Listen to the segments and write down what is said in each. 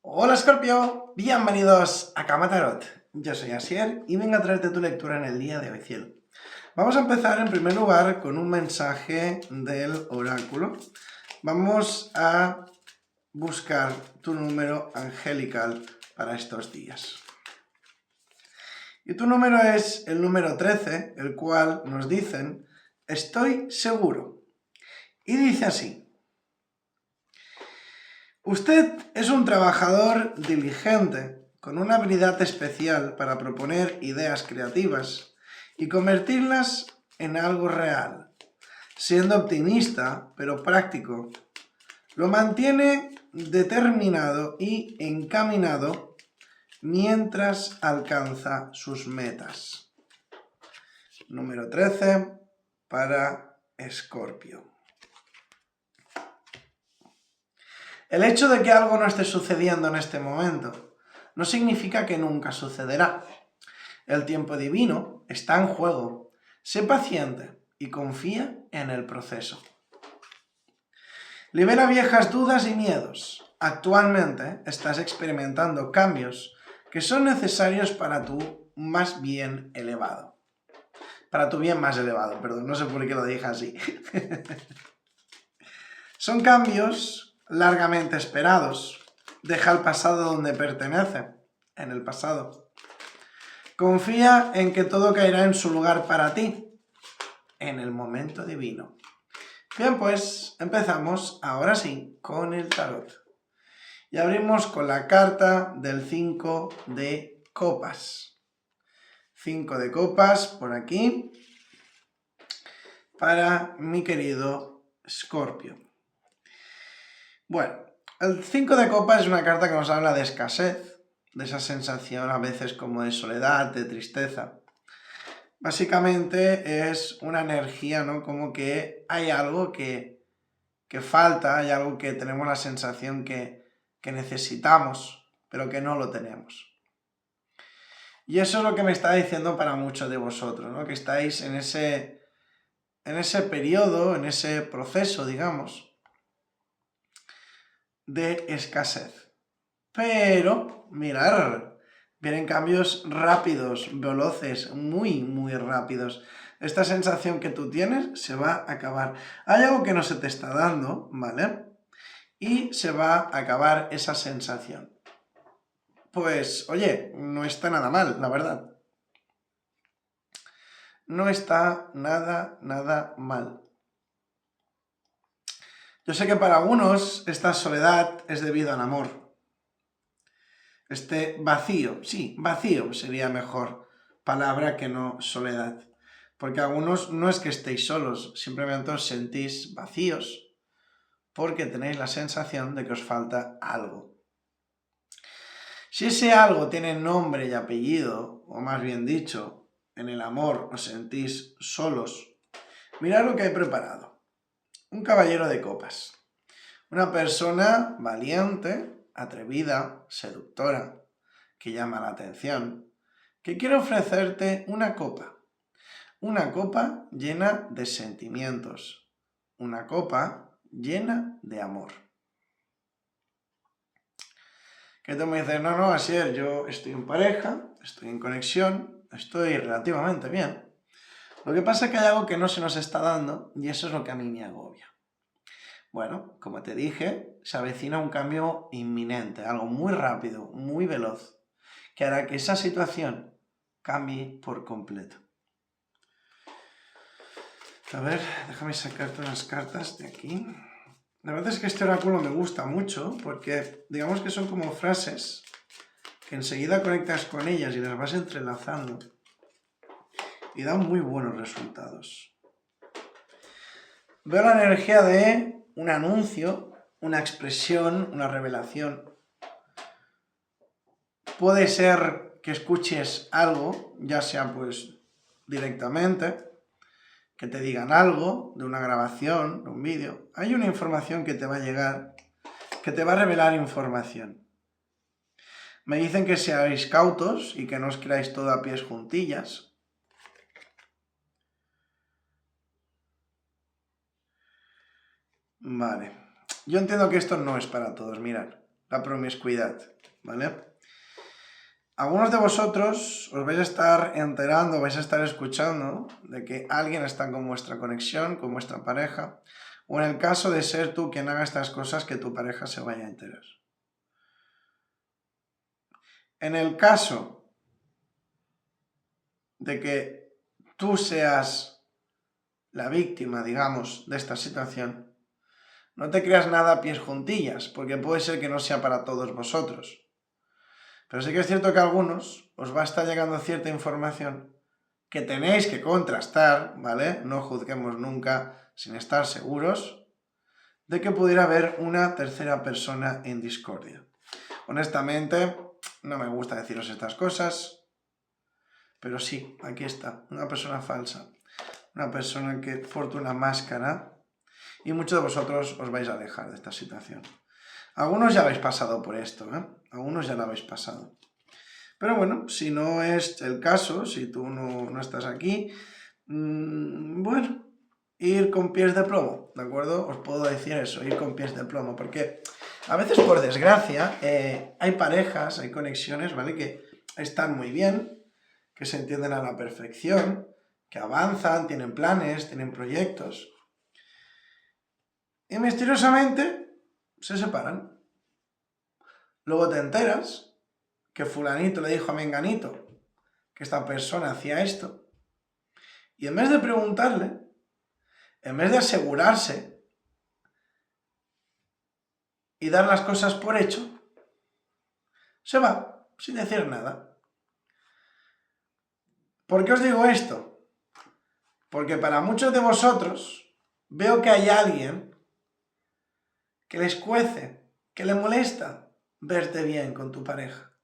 Hola Scorpio, bienvenidos a Cama Tarot. Yo soy Asier y vengo a traerte tu lectura en el día de hoy, cielo. Vamos a empezar en primer lugar con un mensaje del oráculo. Vamos a buscar tu número angelical para estos días. Y tu número es el número 13, el cual nos dicen, estoy seguro. Y dice así. Usted es un trabajador diligente, con una habilidad especial para proponer ideas creativas y convertirlas en algo real. Siendo optimista, pero práctico, lo mantiene determinado y encaminado mientras alcanza sus metas. Número 13 para Escorpio. El hecho de que algo no esté sucediendo en este momento no significa que nunca sucederá. El tiempo divino está en juego. Sé paciente y confía en el proceso. Libera viejas dudas y miedos. Actualmente estás experimentando cambios que son necesarios para tu más bien elevado. Para tu bien más elevado, perdón, no sé por qué lo dije así. Son cambios largamente esperados. Deja el pasado donde pertenece, en el pasado. Confía en que todo caerá en su lugar para ti, en el momento divino. Bien, pues empezamos ahora sí con el tarot. Y abrimos con la carta del 5 de copas. 5 de copas por aquí para mi querido Escorpio. Bueno, el 5 de copas es una carta que nos habla de escasez, de esa sensación a veces como de soledad, de tristeza. Básicamente es una energía, ¿no? Como que hay algo que falta, hay algo que tenemos la sensación que necesitamos, pero que no lo tenemos. Y eso es lo que me está diciendo para muchos de vosotros, ¿no? Que estáis en ese periodo, en ese proceso, digamos, de escasez. Pero, mirar, vienen cambios rápidos, veloces, muy rápidos. Esta sensación que tú tienes se va a acabar. Hay algo que no se te está dando, ¿vale? Y se va a acabar esa sensación. Pues, oye, no está nada mal, la verdad. No está nada mal. Yo sé que para algunos esta soledad es debido al amor. Este vacío, sí, vacío sería mejor palabra que no soledad. Porque algunos no es que estéis solos, simplemente os sentís vacíos porque tenéis la sensación de que os falta algo. Si ese algo tiene nombre y apellido, o más bien dicho, en el amor os sentís solos, mirad lo que he preparado. Un caballero de copas. Una persona valiente, atrevida, seductora, que llama la atención, que quiere ofrecerte una copa llena de sentimientos, una copa llena de amor. Que tú me dices, no, Asier, yo estoy en pareja, estoy en conexión, estoy relativamente bien. Lo que pasa es que hay algo que no se nos está dando y eso es lo que a mí me agobia. Bueno, como te dije, se avecina un cambio inminente, algo muy rápido, muy veloz, que hará que esa situación cambie por completo. A ver, déjame sacar todas las cartas de aquí. La verdad es que este oráculo me gusta mucho porque digamos que son como frases que enseguida conectas con ellas y las vas entrelazando y dan muy buenos resultados. Veo la energía de un anuncio, una expresión, una revelación. Puede ser que escuches algo, ya sea pues directamente, que te digan algo de una grabación, de un vídeo. Hay una información que te va a llegar, que te va a revelar información. Me dicen que seáis cautos y que no os creáis todo a pies juntillas. Vale. Yo entiendo que esto no es para todos, mirad. la promiscuidad, ¿vale? Algunos de vosotros os vais a estar enterando, vais a estar escuchando de que alguien está con vuestra conexión, con vuestra pareja, o en el caso de ser tú quien haga estas cosas, que tu pareja se vaya a enterar. En el caso de que tú seas la víctima, digamos, de esta situación, no te creas nada a pies juntillas, porque puede ser que no sea para todos vosotros. Pero sí que es cierto que a algunos os va a estar llegando cierta información que tenéis que contrastar, ¿vale? No juzguemos nunca sin estar seguros de que pudiera haber una tercera persona en discordia. Honestamente, no me gusta deciros estas cosas, pero sí, aquí está, una persona falsa, una persona que porta una máscara, y muchos de vosotros os vais a alejar de esta situación. Algunos ya habéis pasado por esto, Algunos ya lo habéis pasado. Pero bueno, si no es el caso, si tú no estás aquí, bueno, ir con pies de plomo, ¿de acuerdo? Os puedo decir eso, ir con pies de plomo, porque a veces, por desgracia, hay parejas, hay conexiones, ¿vale? Que están muy bien, que se entienden a la perfección, que avanzan, tienen planes, tienen proyectos, y misteriosamente se separan. Luego te enteras que fulanito le dijo a menganito que esta persona hacía esto, y en vez de preguntarle, en vez de asegurarse y dar las cosas por hecho, se va sin decir nada. ¿Por qué os digo esto? Porque para muchos de vosotros veo que hay alguien que les cuece, que le molesta verte bien con tu pareja.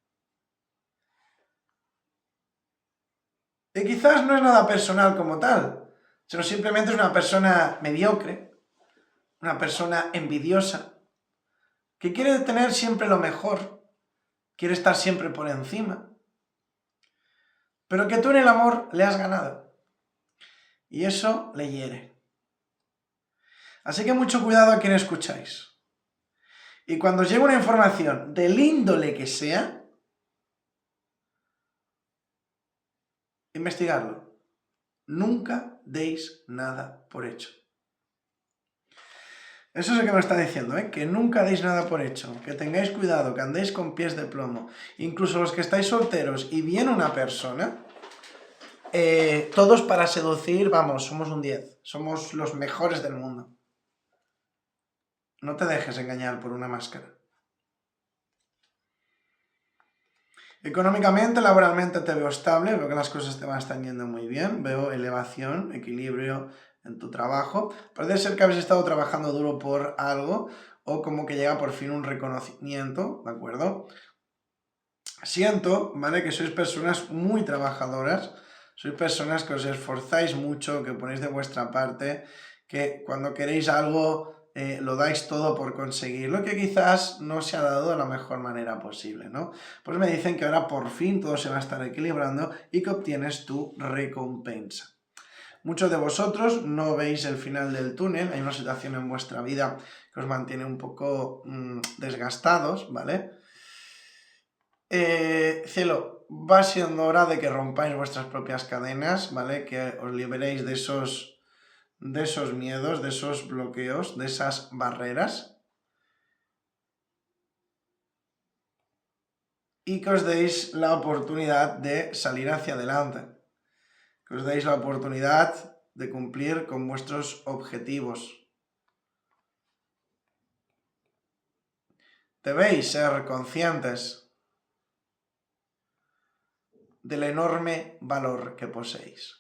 Y quizás no es nada personal como tal, sino simplemente es una persona mediocre, una persona envidiosa, que quiere tener siempre lo mejor, quiere estar siempre por encima, pero que tú en el amor le has ganado, y eso le hiere. Así que mucho cuidado a quien escucháis. Y cuando os llegue una información del índole que sea, investigadlo. Nunca deis nada por hecho. Eso es lo que me está diciendo, que nunca deis nada por hecho, que tengáis cuidado, que andéis con pies de plomo. Incluso los que estáis solteros y viene una persona, todos para seducir, vamos, somos un 10, somos los mejores del mundo. No te dejes engañar por una máscara. Económicamente, laboralmente te veo estable, veo que las cosas te van a estar yendo muy bien, veo elevación, equilibrio en tu trabajo. Puede ser que habéis estado trabajando duro por algo o como que llega por fin un reconocimiento, ¿de acuerdo? Siento, ¿vale? Que sois personas muy trabajadoras, sois personas que os esforzáis mucho, que ponéis de vuestra parte, que cuando queréis algo lo dais todo por conseguirlo, que quizás no se ha dado de la mejor manera posible, ¿no? Pues me dicen que ahora por fin todo se va a estar equilibrando y que obtienes tu recompensa. Muchos de vosotros no veis el final del túnel, hay una situación en vuestra vida que os mantiene un poco desgastados, ¿vale? Cielo, va siendo hora de que rompáis vuestras propias cadenas, ¿vale? Que os liberéis de esos miedos, de esos bloqueos, de esas barreras, y que os deis la oportunidad de salir hacia adelante, que os deis la oportunidad de cumplir con vuestros objetivos. Debéis ser conscientes del enorme valor que poseéis.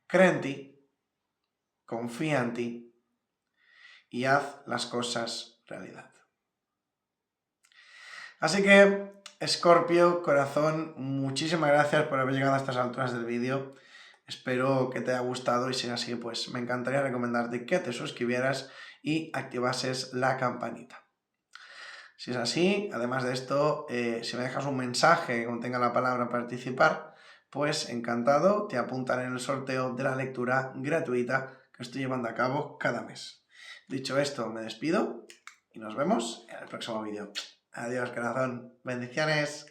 Cree en ti, confía en ti y haz las cosas realidad. Así que, Escorpio, corazón, muchísimas gracias por haber llegado a estas alturas del vídeo. Espero que te haya gustado y si es así, pues me encantaría recomendarte que te suscribieras y activases la campanita. Si es así, además de esto, si me dejas un mensaje que contenga la palabra participar, pues encantado, te apuntaré en el sorteo de la lectura gratuita que estoy llevando a cabo cada mes. Dicho esto, me despido y nos vemos en el próximo vídeo. Adiós, corazón. Bendiciones.